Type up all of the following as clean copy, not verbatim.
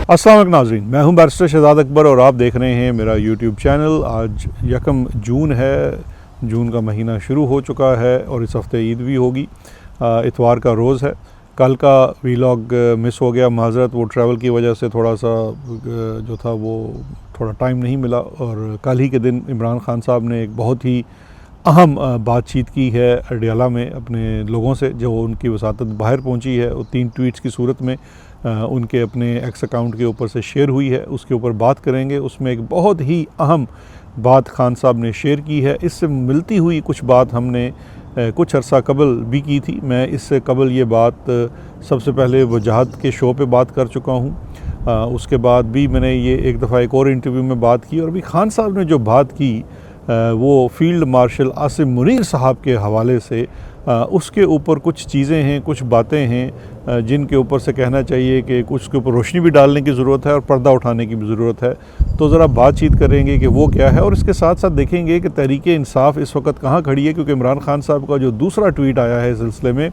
अस्सलाम वालेकुम नाज़रीन, मैं हूं बैरिस्टर शहजाद अकबर और आप देख रहे हैं मेरा यूट्यूब चैनल। आज 1 जून है, जून का महीना शुरू हो चुका है और इस हफ़्ते ईद भी होगी। इतवार का रोज़ है। कल का वीलॉग मिस हो गया, माज़रत, वो ट्रैवल की वजह से थोड़ा सा जो था वो थोड़ा टाइम नहीं मिला। और कल ही के दिन इमरान खान साहब ने एक बहुत ही अहम बातचीत की है अडियाला में अपने लोगों से, जो उनकी वसातत बाहर पहुंची है। वो 3 ट्वीट्स की सूरत में उनके अपने एक्स अकाउंट के ऊपर से शेयर हुई है, उसके ऊपर बात करेंगे। उसमें एक बहुत ही अहम बात खान साहब ने शेयर की है। इससे मिलती हुई कुछ बात हमने कुछ अरसा कबल भी की थी। मैं इससे कबल ये बात सबसे पहले वजाहत के शो पे बात कर चुका हूँ। उसके बाद भी मैंने ये एक दफ़ा एक और इंटरव्यू में बात की। और अभी खान साहब ने जो बात की वो फील्ड मार्शल आसिम मुनीर साहब के हवाले से, उसके ऊपर कुछ चीज़ें हैं, कुछ बातें हैं जिनके ऊपर से कहना चाहिए कि कुछ के ऊपर रोशनी भी डालने की ज़रूरत है और पर्दा उठाने की भी ज़रूरत है। तो ज़रा बातचीत करेंगे कि वो क्या है, और इसके साथ साथ देखेंगे कि तहरीक इंसाफ इस वक्त कहाँ खड़ी है। क्योंकि इमरान खान साहब का जो दूसरा ट्वीट आया है इस सिलसिले में,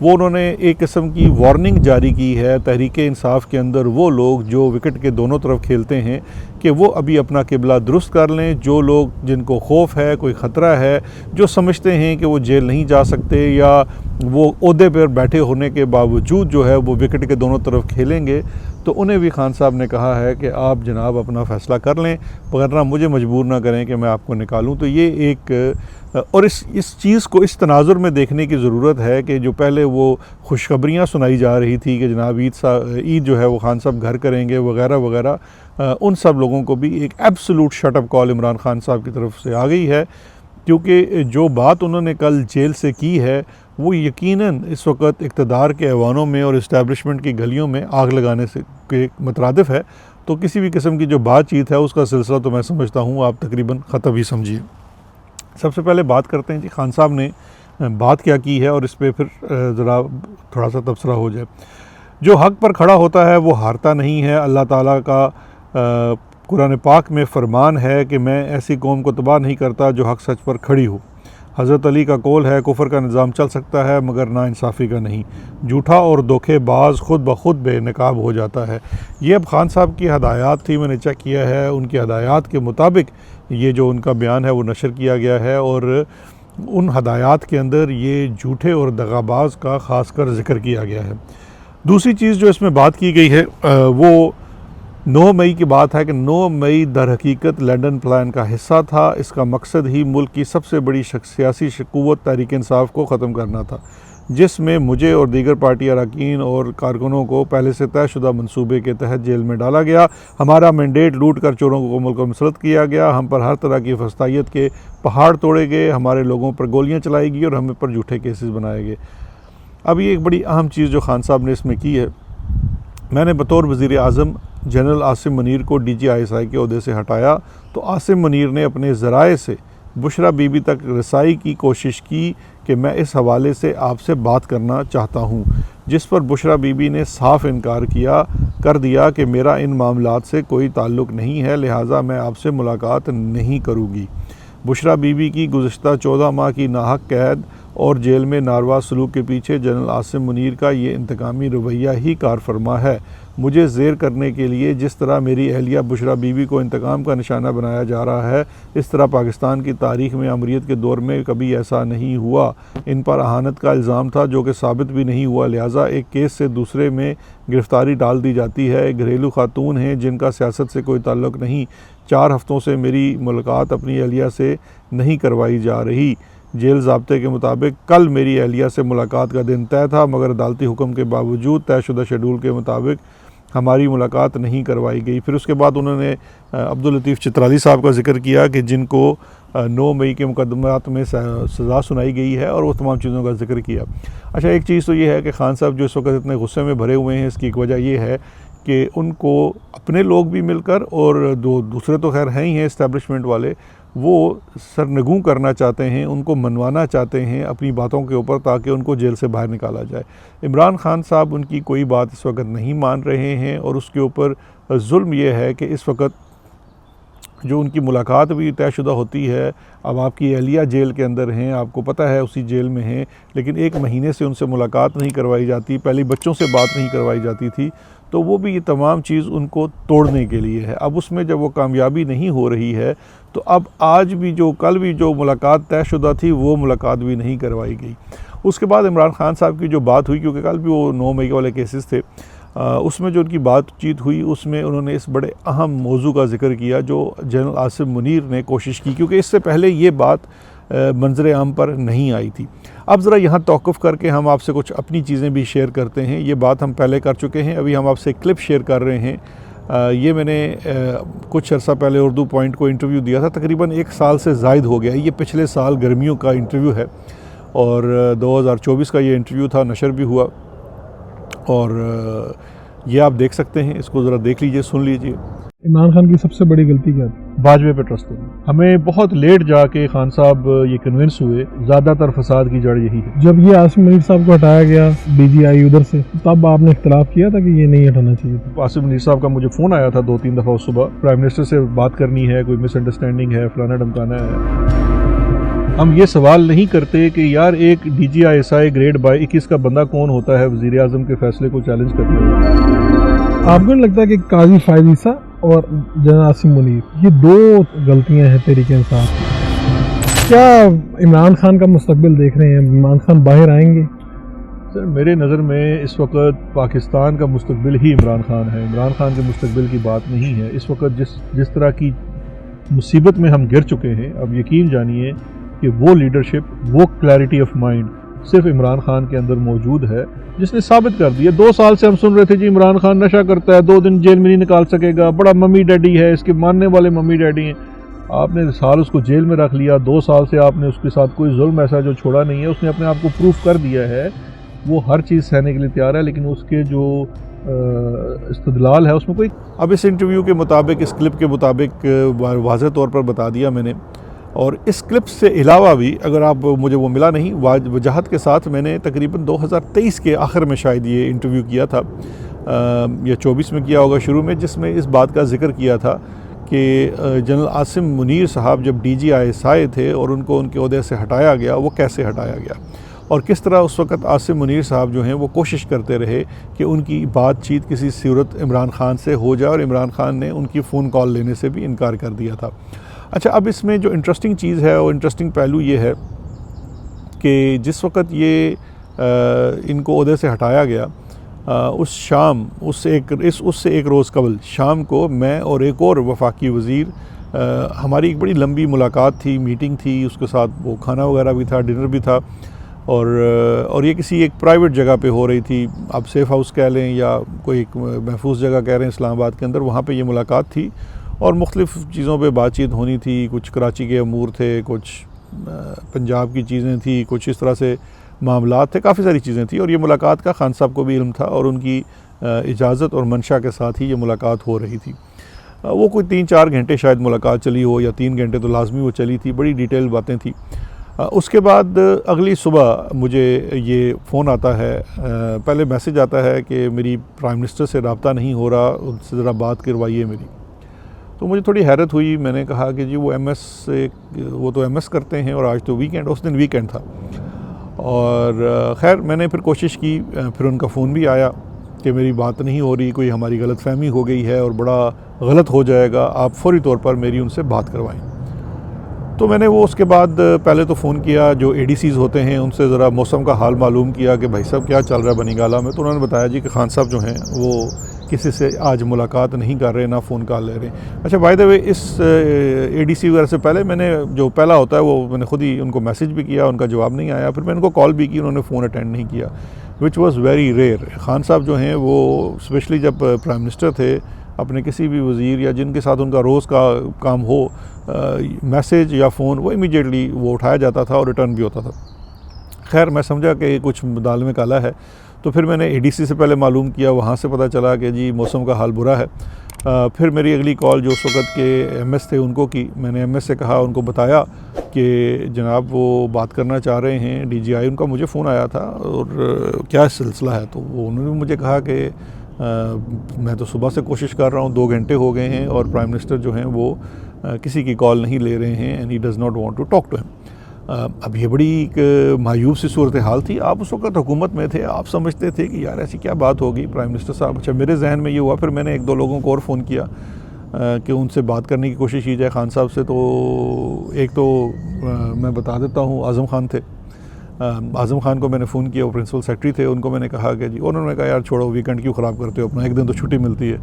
वो उन्होंने एक किस्म की वार्निंग जारी की है तहरीक इंसाफ के अंदर वो लोग जो विकेट के दोनों तरफ खेलते हैं कि वो अभी अपना किबला दुरुस्त कर लें। जो लोग जिनको खौफ है, कोई ख़तरा है, जो समझते हैं कि वो जेल नहीं जा सकते या वो ओहदे पर बैठे होने के बावजूद जो है वो विकेट के दोनों तरफ खेलेंगे, तो उन्हें भी खान साहब ने कहा है कि आप जनाब अपना फ़ैसला कर लें, वरना मुझे मजबूर ना करें कि मैं आपको निकालूं। तो ये एक और इस चीज़ को इस तनाजुर में देखने की ज़रूरत है कि जो पहले वो खुशखबरियाँ सुनाई जा रही थी कि जनाब ईद जो है वो खान साहब घर करेंगे वगैरह वगैरह, उन सब लोगों को भी एक absolute shut up call Imran Khan साहब की तरफ से आ गई है। क्योंकि जो बात उन्होंने कल जेल से की है वो यकीनन इस वक्त इक़्तिदार के ऐवानों में और इस्टेब्लिशमेंट की गलियों में आग लगाने से के मुतरादिफ़ है। तो किसी भी किस्म की जो बातचीत है उसका सिलसिला तो मैं समझता हूँ आप तकरीबन ख़त्म ही समझिए। सबसे पहले बात करते हैं जी खान साहब ने बात क्या की है और इस पर फिर ज़रा थोड़ा सा तबसरा हो जाए। जो हक़ पर खड़ा होता है वो हारता नहीं है। अल्लाह ताला का कुरान पाक में फरमान है कि मैं ऐसी कौम को तबाह नहीं करता जो हक़ सच पर खड़ी हो। हज़रत अली का कौल है, कुफ़र का निज़ाम चल सकता है मगर नाइंसाफ़ी का नहीं। झूठा और धोखेबाज खुद ब खुद बेनकाब हो जाता है। ये अब खान साहब की हदायत थी, मैंने चेक किया है। उनकी हदायत के मुताबिक ये जो उनका बयान है वो नशर किया गया है और उन हदायत के अंदर ये झूठे और दगाबाज का ख़ास कर ज़िक्र किया गया है। दूसरी चीज़ जो इसमें बात की गई है वो 9 मई की बात है कि 9 मई दर हकीकत लंदन प्लान का हिस्सा था। इसका मकसद ही मुल्क की सबसे बड़ी सियासी क़ुव्वत तहरीक इंसाफ को ख़त्म करना था, जिसमें मुझे और दीगर पार्टी अरकान और कारकुनों को पहले से तयशुदा मनसूबे के तहत जेल में डाला गया। हमारा मैंडेट लूट कर चोरों को मुल्क में मुसलत किया गया। हम पर हर तरह की फस्तायत के पहाड़ तोड़े गए, हमारे लोगों पर गोलियाँ चलाई गई और हमें पर झूठे केसेस बनाए गए। अब ये एक बड़ी अहम चीज़ जो खान साहब ने इसमें की है, मैंने बतौर वज़ीर आज़म जनरल आसिम मुनीर को DGISI के ओहदे से हटाया तो आसिम मुनीर ने अपने ज़राए से बुशरा बीबी तक रसाई की कोशिश की कि मैं इस हवाले से आपसे बात करना चाहता हूँ, जिस पर बुशरा बीबी ने साफ इनकार कर दिया कि मेरा इन मामलात से कोई ताल्लुक़ नहीं है, लिहाजा मैं आपसे मुलाकात नहीं करूँगी। बुशरा बीबी की गुज़श्ता 14 माह की नाहक कैद और जेल में नारवा सलूक के पीछे जनरल आसिम मुनीर का ये इंतकामी रवैया ही कारफरमा है। मुझे ज़ेर करने के लिए जिस तरह मेरी अहलिया बुशरा बीबी को इंतकाम का निशाना बनाया जा रहा है, इस तरह पाकिस्तान की तारीख़ में अमरीत के दौर में कभी ऐसा नहीं हुआ। इन पर अहानत का इल्ज़ाम था जो कि साबित भी नहीं हुआ, लिहाजा एक केस से दूसरे में गिरफ़्तारी डाल दी जाती है। घरेलू खातून हैं जिनका सियासत से कोई ताल्लुक़ नहीं। 4 हफ़्तों से मेरी मुलाकात अपनी अहलिया से नहीं करवाई जा रही। जेल ज़ाब्ते के मुताबिक कल मेरी अहलिया से मुलाकात का दिन तय था, मगर अदालती हुक्म के बावजूद तयशुदा शेड्यूल के मुताबिक हमारी मुलाकात नहीं करवाई गई। फिर उसके बाद उन्होंने अब्दुल लतीफ़ चित्राली साहब का जिक्र किया कि जिनको 9 मई के मुकदमात में सज़ा सुनाई गई है और वो तमाम चीज़ों का जिक्र किया। अच्छा, एक चीज़ तो ये है कि खान साहब जो इस वक्त इतने गुस्से में भरे हुए हैं, इसकी एक वजह ये है कि उनको अपने लोग भी मिलकर और दूसरे तो खैर हैं ही हैं इस्टेब्लिशमेंट वाले, वो सरनगू करना चाहते हैं, उनको मनवाना चाहते हैं अपनी बातों के ऊपर, ताकि उनको जेल से बाहर निकाला जाए। इमरान खान साहब उनकी कोई बात इस वक्त नहीं मान रहे हैं और उसके ऊपर जुल्म ये है कि इस वक्त जो उनकी मुलाकात भी तयशुदा होती है। अब आपकी एहलिया जेल के अंदर हैं, आपको पता है उसी जेल में हैं, लेकिन 1 महीने से उनसे मुलाकात नहीं करवाई जाती, पहले बच्चों से बात नहीं करवाई जाती थी, तो वो भी ये तमाम चीज़ उनको तोड़ने के लिए है। अब उसमें जब वो कामयाबी नहीं हो रही है तो अब आज भी जो कल भी जो मुलाकात तयशुदा थी वो मुलाकात भी नहीं करवाई गई। उसके बाद इमरान खान साहब की जो बात हुई, क्योंकि कल भी वो 9 मई वाले केसेस थे, उसमें जो उनकी बातचीत हुई उसमें उन्होंने इस बड़े अहम मौजू का ज़िक्र किया जो जनरल आसिम मुनीर ने कोशिश की, क्योंकि इससे पहले ये बात मंजर आम पर नहीं आई थी। अब ज़रा यहाँ तौक़ुफ़ करके हम आपसे कुछ अपनी चीज़ें भी शेयर करते हैं। ये बात हम पहले कर चुके हैं, अभी हम आपसे क्लिप शेयर कर रहे हैं। ये मैंने कुछ अर्सा पहले उर्दू पॉइंट को इंटरव्यू दिया था, तकरीबन 1 साल से ज़ायद हो गया। ये पिछले साल गर्मियों का इंटरव्यू है और 2024 का ये इंटरव्यू था, नशर भी हुआ और ये आप देख सकते हैं, इसको ज़रा देख लीजिए, सुन लीजिए। इमरान खान की सबसे बड़ी गलती क्या थी? बाजवे पे ट्रस्ट करना। हमें बहुत लेट जाके खान साहब ये कन्विंस हुए, ज़्यादातर फसाद की जड़ यही है। जब ये आसिम मुनीर साहब को हटाया गया DGI उधर से, तब आपने इख्तलाफ किया था कि ये नहीं हटाना चाहिए था? आसिम मुनीर साहब का मुझे फ़ोन आया था 2-3 दफ़ा उस सुबह, प्राइम मिनिस्टर से बात करनी है, कोई मिसअंडरस्टैंडिंग है, फलाना ढमकाना है। हम ये सवाल नहीं करते कि यार एक DGI ग्रेड बाय 21 का बंदा कौन होता है वज़ीर आज़म के फैसले को चैलेंज करने वाला। आपको नहीं लगता कि काजी फायद ईसा और जनरल आसिम मुनीर ये 2 गलतियां हैं तहरीक इंसाफ? क्या इमरान खान का मुस्तकबिल देख रहे हैं? इमरान खान बाहर आएंगे? सर मेरे नज़र में इस वक्त पाकिस्तान का मुस्तकबिल ही इमरान खान है, इमरान खान के मुस्तकबिल की बात नहीं है। इस वक्त जिस तरह की मुसीबत में हम गिर चुके हैं, अब यकीन जानिए कि वो लीडरशिप, वो क्लैरिटी ऑफ माइंड सिर्फ इमरान खान के अंदर मौजूद है, जिसने साबित कर दिया। 2 साल से हम सुन रहे थे जी इमरान खान नशा करता है, 2 दिन जेल में नहीं निकाल सकेगा, बड़ा मम्मी डैडी है, इसके मानने वाले मम्मी डैडी हैं। आपने साल उसको जेल में रख लिया, 2 साल से आपने उसके साथ कोई जुल्म ऐसा जो छोड़ा नहीं है। उसने अपने आप को प्रूफ कर दिया है, वो हर चीज़ सहने के लिए तैयार है, लेकिन उसके जो इस्तदलाल है उसमें कोई। अब इस इंटरव्यू के मुताबिक, इस क्लिप के मुताबिक वाज़ेह तौर पर बता दिया मैंने, और इस क्लिप से अलावा भी अगर आप मुझे वो मिला नहीं, वजाहत के साथ मैंने तकरीबन 2023 के आखिर में शायद ये इंटरव्यू किया था या 24 में किया होगा शुरू में, जिसमें इस बात का जिक्र किया था कि जनरल आसिम मुनीर साहब जब DGI थे और उनको उनके ओहदे से हटाया गया, वो कैसे हटाया गया और किस तरह उस वक़्त आसिम मुनीर साहब जो हैं वो कोशिश करते रहे कि उनकी बातचीत किसी सूरत इमरान खान से हो जाए, और इमरान खान ने उनकी फ़ोन कॉल लेने से भी इनकार कर दिया था। अच्छा, अब इसमें जो इंटरेस्टिंग चीज़ है और इंटरेस्टिंग पहलू ये है कि जिस वक़्त ये इनको ओहदे से हटाया गया, उस शाम उससे एक रोज़ कबल शाम को मैं और एक और वफाकी वज़ीर, हमारी एक बड़ी लंबी मुलाकात थी, मीटिंग थी, उसके साथ वो खाना वगैरह भी था, डिनर भी था, और ये किसी एक प्राइवेट जगह पे हो रही थी। आप सेफ़ हाउस कह लें या कोई एक महफूज जगह कह रहे हैं इस्लामाबाद के अंदर, वहाँ पे ये मुलाकात थी और मुख्तलिफ़ चीज़ों पे बातचीत होनी थी। कुछ कराची के अमूर थे, कुछ पंजाब की चीज़ें थी, कुछ इस तरह से मामलात थे, काफ़ी सारी चीज़ें थी। और ये मुलाकात का खान साहब को भी इल्म था और उनकी इजाज़त और मंशा के साथ ही ये मुलाकात हो रही थी। वो कोई 3-4 घंटे शायद मुलाकात चली हो, या 3 घंटे तो लाजमी वो चली थी, बड़ी डिटेल बातें थी। उसके बाद अगली सुबह मुझे ये फ़ोन आता है, पहले मैसेज आता है कि मेरी प्राइम मिनिस्टर से रब्ता नहीं हो रहा, उनसे ज़रा बात करवाइए मेरी। तो मुझे थोड़ी हैरत हुई, मैंने कहा कि जी वो तो MS करते हैं और आज तो वीकेंड, उस दिन वीकेंड था। और ख़ैर मैंने फिर कोशिश की, फिर उनका फ़ोन भी आया कि मेरी बात नहीं हो रही, कोई हमारी गलतफ़हमी हो गई है और बड़ा गलत हो जाएगा, आप फ़ौरी तौर पर मेरी उनसे बात करवाएं। तो मैंने वो उसके बाद पहले तो फ़ोन किया जो ADCs होते हैं, उनसे ज़रा मौसम का हाल मालूम किया कि भाई साहब क्या चल रहा है बनीगाला में। तो उन्होंने बताया जी कि खान साहब जो हैं वो किसी से आज मुलाकात नहीं कर रहे, ना फ़ोन कॉल ले रहे। अच्छा, बाय द वे इस ADC वगैरह से पहले मैंने जो पहला होता है वो मैंने ख़ुद ही उनको मैसेज भी किया, उनका जवाब नहीं आया। फिर मैंने उनको कॉल भी की, उन्होंने फ़ोन अटेंड नहीं किया, which was very rare. Khan साहब जो हैं वो स्पेशली जब प्राइम मिनिस्टर थे, अपने किसी भी वज़ीर या जिनके साथ उनका रोज़ का काम हो, मैसेज या फ़ोन वो इमीडिएटली वो उठाया जाता था और रिटर्न भी होता था। खैर मैं समझा कि कुछ दाल में काला है, तो फिर मैंने ADC से पहले मालूम किया, वहाँ से पता चला कि जी मौसम का हाल बुरा है। फिर मेरी अगली कॉल जो उस वक़्त के MS थे उनको की, मैंने MS से कहा, उनको बताया कि जनाब वो बात करना चाह रहे हैं DGI, उनका मुझे फ़ोन आया था और क्या सिलसिला है। तो वो उन्होंने मुझे कहा कि मैं तो सुबह से कोशिश कर रहा हूँ, 2 घंटे हो गए हैं और प्राइम मिनिस्टर जो हैं वो किसी की कॉल नहीं ले रहे हैं and he does not want to talk to him. अब ये बड़ी एक मायूब सी सूरत हाल थी। आप उस वक्त हुकूमत में थे, आप समझते थे कि यार ऐसी क्या बात होगी प्राइम मिनिस्टर साहब। अच्छा, मेरे जहन में ये हुआ, फिर मैंने एक दो लोगों को और फ़ोन किया कि उनसे बात करने की कोशिश की जाए खान साहब से। तो एक तो मैं बता देता हूँ, आज़म खान थे। आज़म खान को मैंने फ़ोन किया, वो प्रिंसिपल सेक्रेटरी थे। उनको मैंने कहा कि जी, उन्होंने कहा यार छोड़ो, वीकेंड क्यों ख़राब करते हो अपना, एक दिन तो छुट्टी मिलती है,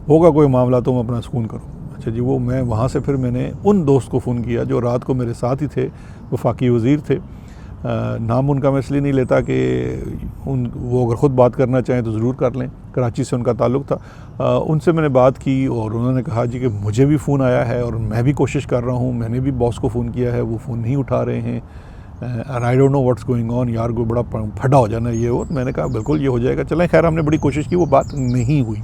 होगा कोई मामला तुम अपना सुकून करो। अच्छा जी, वो मैं वहाँ से फिर मैंने उन दोस्त को फ़ोन किया जो रात को मेरे साथ ही थे, वफाकी वज़ीर थे। नाम उनका मैं इसलिए नहीं लेता कि वो अगर ख़ुद बात करना चाहें तो ज़रूर कर लें, कराची से उनका ताल्लुक़ था। उनसे मैंने बात की और उन्होंने कहा जी कि मुझे भी फ़ोन आया है और मैं भी कोशिश कर रहा हूँ, मैंने भी बॉस को फ़ोन किया है, वो फ़ोन नहीं उठा रहे हैं and I don't know what's going on. यार कोई बड़ा फटा हो जाना ये। और मैंने कहा बिल्कुल ये हो जाएगा, चलें। खैर हमने बड़ी कोशिश की, वो बात नहीं हुई।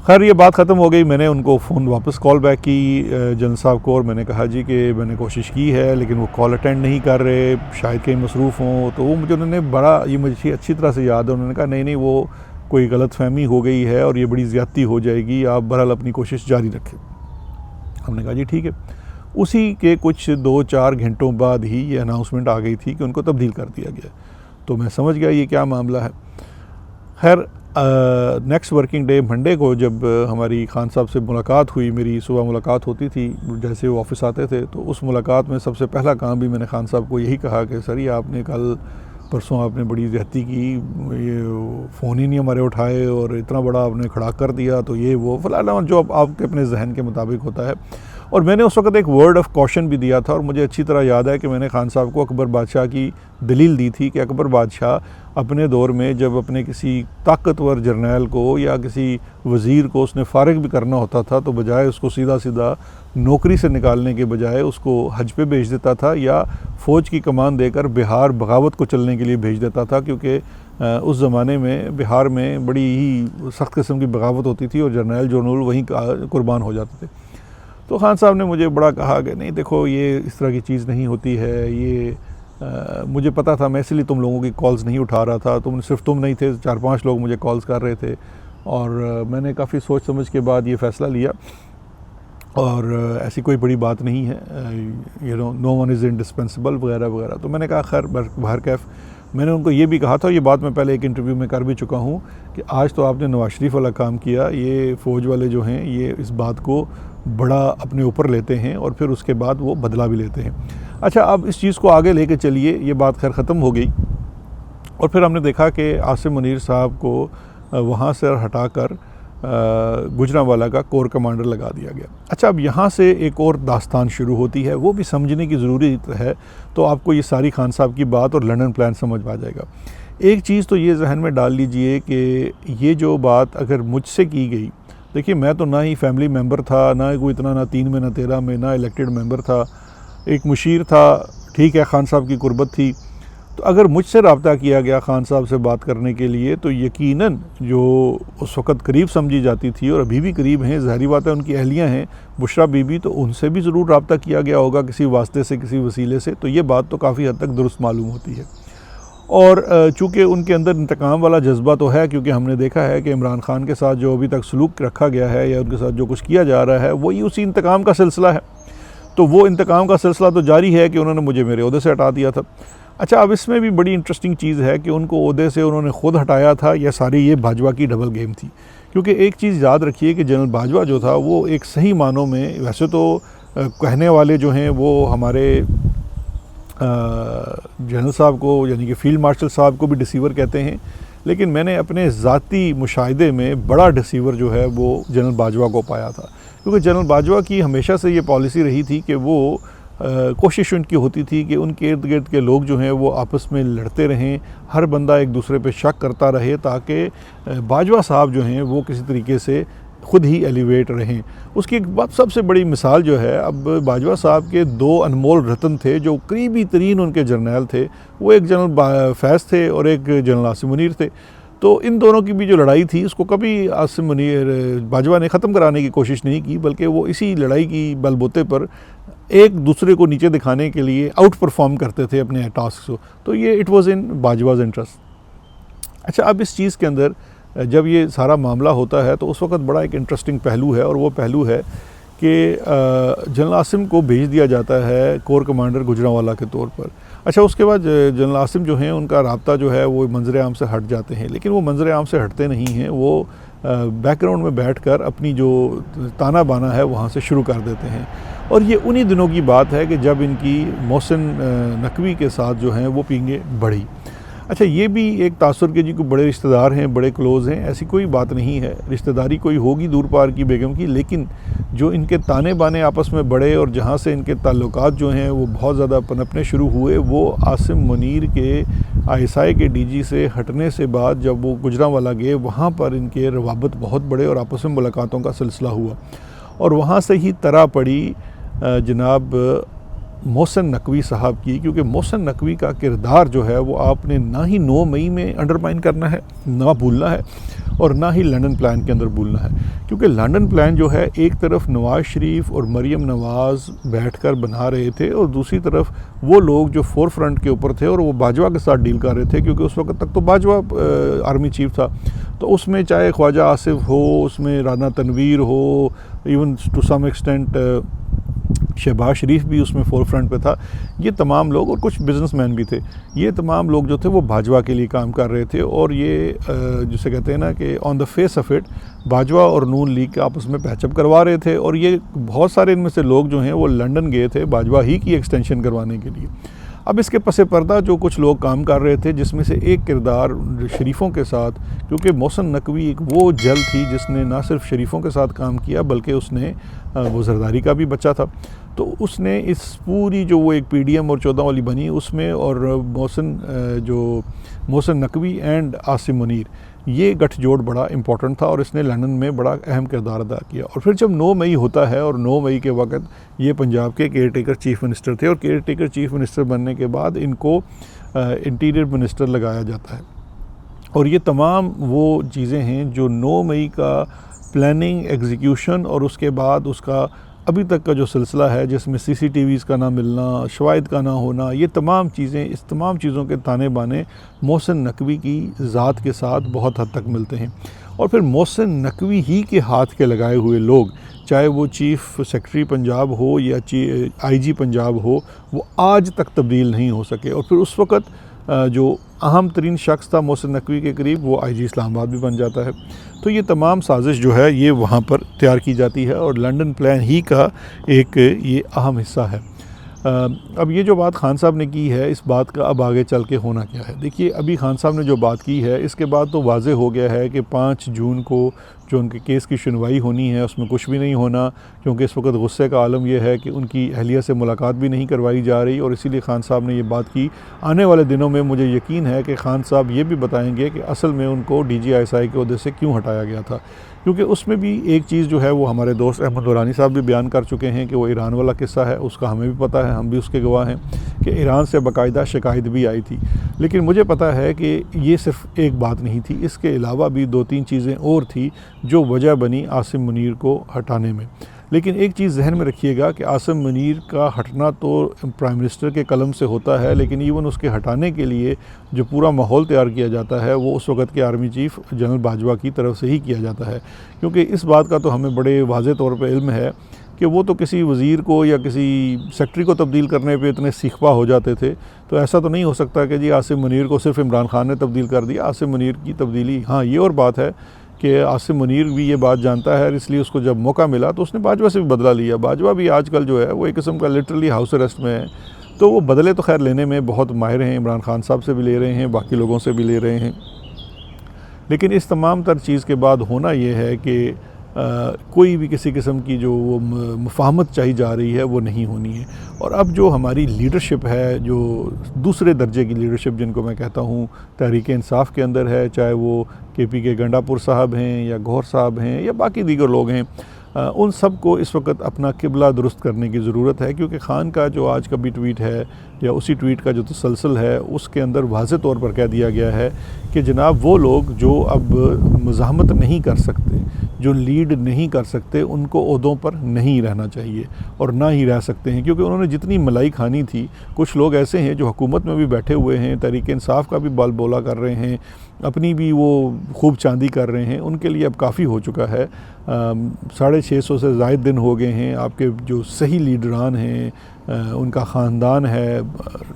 खैर ये बात ख़त्म हो गई। मैंने उनको फ़ोन वापस कॉल बैक की जनरल साहब को, और मैंने कहा जी कि मैंने कोशिश की है लेकिन वो कॉल अटेंड नहीं कर रहे, शायद कहीं मसरूफ़ हों। तो वो मुझे उन्होंने बड़ा, ये मुझे अच्छी तरह से याद है, उन्होंने कहा नहीं वो कोई गलतफ़हमी हो गई है और ये बड़ी ज़्यादती हो जाएगी, आप बहरहाल अपनी कोशिश जारी रखें। हमने कहा जी ठीक है। उसी के कुछ 2-4 घंटों बाद ही ये अनाउंसमेंट आ गई थी कि उनको तब्दील कर दिया गया। तो मैं समझ गया ये क्या मामला है। खैर नेक्स्ट वर्किंग डे मंडे को जब हमारी खान साहब से मुलाकात हुई, मेरी सुबह मुलाकात होती थी जैसे वो ऑफ़िस आते थे, तो उस मुलाकात में सबसे पहला काम भी मैंने खान साहब को यही कहा कि सर ये आपने कल परसों आपने बड़ी ज़्यादती की, ये फ़ोन ही नहीं हमारे उठाए और इतना बड़ा आपने खड़ा कर दिया, तो ये वो फलाना जो आपके अपने जहन के मुताबिक होता है। और मैंने उस वक्त एक वर्ड ऑफ कॉशन भी दिया था, और मुझे अच्छी तरह याद है कि मैंने खान साहब को अकबर बादशाह की दलील दी थी कि अकबर बादशाह अपने दौर में जब अपने किसी ताकतवर जर्नैल को या किसी वज़ीर को उसने फ़ारिग भी करना होता था तो बजाय उसको सीधा सीधा नौकरी से निकालने के बजाय उसको हज पे भेज देता था या फ़ौज की कमान देकर बिहार बगावत को चलने के लिए भेज देता था, क्योंकि उस ज़माने में बिहार में बड़ी ही सख्त किस्म की बगावत होती थी और जर्नैल जनरल वहीं कुर्बान हो जाते थे। तो खान साहब ने मुझे बड़ा कहा कि नहीं देखो ये इस तरह की चीज़ नहीं होती है, ये मुझे पता था, मैं इसलिए तुम लोगों की कॉल्स नहीं उठा रहा था, सिर्फ तुम नहीं थे, 4-5 लोग मुझे कॉल्स कर रहे थे, और मैंने काफ़ी सोच समझ के बाद ये फ़ैसला लिया, और ऐसी कोई बड़ी बात नहीं है, नो वन इज़ इंडिस्पेंसिबल वगैरह वगैरह। तो मैंने कहा खैर बाहर कैफ। मैंने उनको ये भी कहा था, ये बात मैं पहले एक इंटरव्यू में कर भी चुका हूँ, कि आज तो आपने नवाज शरीफ वाला काम किया, ये फ़ौज वाले जो हैं ये इस बात को बड़ा अपने ऊपर लेते हैं और फिर उसके बाद वो बदला भी लेते हैं। अच्छा, अब इस चीज़ को आगे लेके चलिए, ये बात खैर ख़त्म हो गई, और फिर हमने देखा कि आसिम मुनीर साहब को वहाँ से हटाकर गुजरांवाला का कोर कमांडर लगा दिया गया। अच्छा, अब यहाँ से एक और दास्तान शुरू होती है, वो भी समझने की ज़रूरत है, तो आपको ये सारी खान साहब की बात और लंदन प्लान समझ आ जाएगा। एक चीज़ तो ये जहन में डाल लीजिए कि ये जो बात अगर मुझसे की गई, देखिए मैं तो ना ही फैमिली मेंबर था, ना कोई इतना, ना 3 में ना 13 में, ना इलेक्टेड मेंबर था, एक मुशीर था, ठीक है, खान साहब की कुर्बत थी। तो अगर मुझसे रब्ता किया गया खान साहब से बात करने के लिए, तो यकीनन जो उस वक़्त करीब समझी जाती थी और अभी भी करीब हैं, ज़ाहिर बात है उनकी अहलियाँ हैं बुशरा बीबी, तो उनसे भी ज़रूर रब्ता किया गया होगा किसी वास्ते से, किसी वसीले से। तो ये बात तो काफ़ी हद तक दुरुस्त मालूम होती है। और चूँकि उनके अंदर इंतकाम वाला जज्बा तो है, क्योंकि हमने देखा है कि इमरान खान के साथ जो अभी तक सलूक रखा गया है या उनके साथ जो कुछ किया जा रहा है वही उसी इंतकाम का सिलसिला है। तो वो इंतकाम का सिलसिला तो जारी है कि उन्होंने मुझे मेरे ओहदे से हटा दिया था। अच्छा, अब इसमें भी बड़ी इंटरेस्टिंग चीज़ है कि उनको ओहदे से उन्होंने ख़ुद हटाया था या सारी ये बाजवा की डबल गेम थी। क्योंकि एक चीज़ याद रखिए कि जनरल बाजवा जो था वो एक सही मानों में, वैसे तो कहने वाले जो हैं वो हमारे जनरल साहब को यानी कि फ़ील्ड मार्शल साहब को भी डिसीवर कहते हैं, लेकिन मैंने अपने ज़ाती मुशाहिदे में बड़ा डिसीवर जो है वो जनरल बाजवा को पाया था। क्योंकि जनरल बाजवा की हमेशा से ये पॉलिसी रही थी कि वो कोशिश उनकी होती थी कि उनके इर्द गिर्द के लोग जो हैं वो आपस में लड़ते रहें, हर बंदा एक दूसरे पे शक करता रहे, ताकि बाजवा साहब जो हैं वो किसी तरीके से ख़ुद ही एलिवेट रहें। उसकी एक बात सबसे बड़ी मिसाल जो है, अब बाजवा साहब के 2 अनमोल रतन थे जो करीबी तरीन उनके जर्नैल थे, वो एक जनरल फैज़ थे और एक जनरल आसिम मुनीर थे। तो इन दोनों की भी जो लड़ाई थी उसको कभी आसिम मुनीर बाजवा ने ख़त्म कराने की कोशिश नहीं की, बल्कि वो इसी लड़ाई की बलबूते पर एक दूसरे को नीचे दिखाने के लिए आउट परफॉर्म करते थे अपने टास्क को। तो ये इट वाज़ इन बाजवाज़ इंटरेस्ट। अच्छा, अब इस चीज़ के अंदर जब ये सारा मामला होता है तो उस वक़्त बड़ा एक इंटरेस्टिंग पहलू है, और वो पहलू है कि जनरल आसिम को भेज दिया जाता है कोर कमांडर गुजरांवाला के तौर पर। अच्छा, उसके बाद जनरल आसिम जो हैं उनका राब्ता जो है वो मंजर आम से हट जाते हैं, लेकिन वो मंजर आम से हटते नहीं हैं, वो बैकग्राउंड में बैठकर अपनी जो ताना बाना है वहाँ से शुरू कर देते हैं। और ये उन्हीं दिनों की बात है कि जब इनकी मोहसिन नकवी के साथ जो हैं वो पींगे बढ़ी। अच्छा, ये भी एक तासुर के जी को बड़े रिश्तेदार हैं, बड़े क्लोज़ हैं, ऐसी कोई बात नहीं है, रिश्तेदारी कोई होगी दूर पार की बेगम की, लेकिन जो इनके ताने बाने आपस में बढ़े और जहाँ से इनके ताल्लुकात जो हैं वो बहुत ज़्यादा पनपने शुरू हुए, वो आसिम मुनीर के ISI के DG से हटने से बाद जब वो गुजरांवाला गए, वहाँ पर इनके रवाबत बहुत बड़े और आपस में मुलाकातों का सिलसिला हुआ और वहाँ से ही तरह पड़ी जनाब मोहसिन नकवी साहब की, क्योंकि मोहसिन नकवी का किरदार जो है वो आपने ना ही 9 मई में अंडरमाइन करना है, ना भूलना है, और ना ही लंदन प्लान के अंदर भूलना है। क्योंकि लंदन प्लान जो है एक तरफ नवाज़ शरीफ और मरीम नवाज़ बैठकर बना रहे थे और दूसरी तरफ वो लोग जो फोर फ्रंट के ऊपर थे और वो बाजवा के साथ डील कर रहे थे, क्योंकि उस वक्त तक तो बाजवा आर्मी चीफ था। तो उसमें चाहे ख्वाजा आसिफ हो, उसमें राना तनवीर हो, even to some extent Shehbaz Sharif भी उसमें फोर फ्रंट पे था, ये तमाम लोग और कुछ बिजनेसमैन भी थे, ये तमाम लोग जो थे वो बाजवा के लिए काम कर रहे थे। और ये जिसे कहते हैं ना कि on the face of it Bajwa और नून लीग के आपस में पैचअप करवा रहे थे। और ये बहुत सारे इनमें से लोग जो हैं वो लंदन गए थे बाजवा ही की एक्सटेंशन करवाने के लिए। अब इसके पसे पर्दा जो कुछ लोग काम कर रहे थे, जिसमें से एक किरदार शरीफों के साथ, क्योंकि मोहसिन नकवी एक वो जल थी जिसने ना सिर्फ शरीफों के साथ काम किया बल्कि उसने वो जरदारी का भी बच्चा था, तो उसने इस पूरी जो वो एक PDM और 14 वाली बनी उसमें, और मोहसिन नकवी एंड आसिम मुनीर, ये गठजोड़ बड़ा इम्पोर्टेंट था और इसने लंदन में बड़ा अहम किरदार अदा किया। और फिर जब 9 मई होता है और 9 मई के वक्त ये पंजाब के केयर टेकर चीफ मिनिस्टर थे और केयर टेकर चीफ मिनिस्टर बनने के बाद इनको इंटीरियर मिनिस्टर लगाया जाता है। और ये तमाम वो चीज़ें हैं जो 9 मई का प्लानिंग, एग्जीक्यूशन और उसके बाद उसका अभी तक का जो सिलसिला है, जिसमें CCTVs का ना मिलना, शवाहिद का ना होना, ये तमाम चीज़ें, इस तमाम चीज़ों के ताने बाने मोहसिन नकवी की ज़ात के साथ बहुत हद तक मिलते हैं। और फिर मोहसिन नकवी ही के हाथ के लगाए हुए लोग, चाहे वो चीफ़ सेक्रेटरी पंजाब हो या IG पंजाब हो, वो आज तक तब्दील नहीं हो सके। और फिर उस वक़्त जो अहम तरीन शख्स था मोहसिन नकवी के करीब, वो IG इस्लामाबाद भी बन जाता है। तो ये तमाम साजिश जो है ये वहाँ पर तैयार की जाती है और लंदन प्लान ही का एक ये अहम हिस्सा है। अब ये जो बात खान साहब ने की है, इस बात का अब आगे चल के होना क्या है। देखिए, अभी खान साहब ने जो बात की है इसके बाद तो वाज़े हो गया है कि 5 जून को जो उनके केस की सुनवाई होनी है उसमें कुछ भी नहीं होना, क्योंकि इस वक्त गुस्से का आलम यह है कि उनकी अहलिया से मुलाकात भी नहीं करवाई जा रही। और इसीलिए खान साहब ने ये बात की। आने वाले दिनों में मुझे यकीन है कि खान साहब ये भी बताएंगे कि असल में उनको DG ISI के ओहदे से क्यों हटाया गया था, क्योंकि उसमें भी एक चीज़ जो है वो हमारे दोस्त अहमद दुरानी साहब भी बयान कर चुके हैं कि वो ईरान वाला किस्सा है, उसका हमें भी पता है, हम भी उसके गवाह हैं कि ईरान से बाकायदा शिकायत भी आई थी। लेकिन मुझे पता है कि ये सिर्फ एक बात नहीं थी, इसके अलावा भी 2-3 चीज़ें और थी जो वजह बनी आसिम मुनीर को हटाने में। लेकिन एक चीज़ जहन में रखिएगा कि आसिम मुनीर का हटना तो प्राइम मिनिस्टर के कलम से होता है, लेकिन इवन उसके हटाने के लिए जो पूरा माहौल तैयार किया जाता है वो उस वक़्त के आर्मी चीफ जनरल बाजवा की तरफ से ही किया जाता है। क्योंकि इस बात का तो हमें बड़े वाज़े तौर पर इल्म है कि वो तो किसी वज़ीर को या किसी सेक्रेटरी को तब्दील करने पे इतने सीखपा हो जाते थे, तो ऐसा तो नहीं हो सकता कि जी आसिम मुनीर को सिर्फ इमरान खान ने तब्दील कर दिया। आसिम मुनीर की तब्दीली, हाँ ये और बात है कि आसिम मुनीर भी ये बात जानता है, इसलिए उसको जब मौका मिला तो उसने बाजवा से भी बदला लिया। बाजवा भी आजकल जो है वो एक किस्म का लिटरली हाउस अरेस्ट में है, तो वो बदले तो खैर लेने में बहुत माहिर हैं, इमरान खान साहब से भी ले रहे हैं, बाकी लोगों से भी ले रहे हैं। लेकिन इस तमाम तर चीज़ के बाद होना ये है कि कोई भी किसी किस्म की जो वो मुफाहमत चाहिए जा रही है वो नहीं होनी है। और अब जो हमारी लीडरशिप है, जो दूसरे दर्जे की लीडरशिप जिनको मैं कहता हूँ तहरीक इंसाफ के अंदर है, चाहे वो KP के गंडापुर साहब हैं या गौहर साहब हैं या बाकी दीगर लोग हैं, उन सब को इस वक्त अपना किबला दुरुस्त करने की ज़रूरत है। क्योंकि खान का जो आज का भी ट्वीट है या उसी ट्वीट का जो तसलसल है उसके अंदर वाज़े तौर पर कह दिया गया है कि जनाब वो लोग जो अब मज़ाहमत नहीं कर सकते, जो लीड नहीं कर सकते उनको ओहदों पर नहीं रहना चाहिए और ना ही रह सकते हैं, क्योंकि उन्होंने जितनी मलाई खानी थी। कुछ लोग ऐसे हैं जो हुकूमत में भी बैठे हुए हैं, तहरीक इंसाफ का भी बल बोला कर रहे हैं, अपनी भी वो खूब चांदी कर रहे हैं, उनके लिए अब काफ़ी हो चुका है। 650 से ज़ायद दिन हो गए हैं। आपके जो सही लीडरान हैं, उनका ख़ानदान है,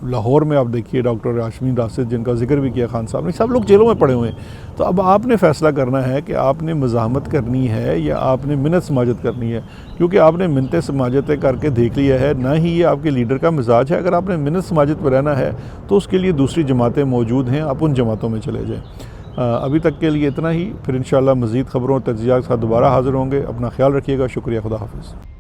लाहौर में आप देखिए डॉक्टर यास्मीन राशिद जिनका जिक्र भी किया खान साहब ने, सब लोग जेलों में पड़े हुए हैं। तो अब आपने फ़ैसला करना है कि आपने मज़ाहमत करनी है या आपने मिन्नत समाजत करनी है, क्योंकि आपने मिन्नतें समाजतें करके देख लिया है, ना ही ये आपके लीडर का मिजाज है। अगर आपने मिन्नत समाजत पर रहना है तो उसके लिए दूसरी जमातें मौजूद हैं, आप उन जमातों में चले जाएँ। अभी तक के लिए इतना ही। फिर इंशाअल्लाह मज़ीद ख़बरों और तज्ज़ियात के साथ दोबारा हाज़िर होंगे। अपना ख्याल रखिएगा। शुक्रिया। खुदा हाफ़िज़।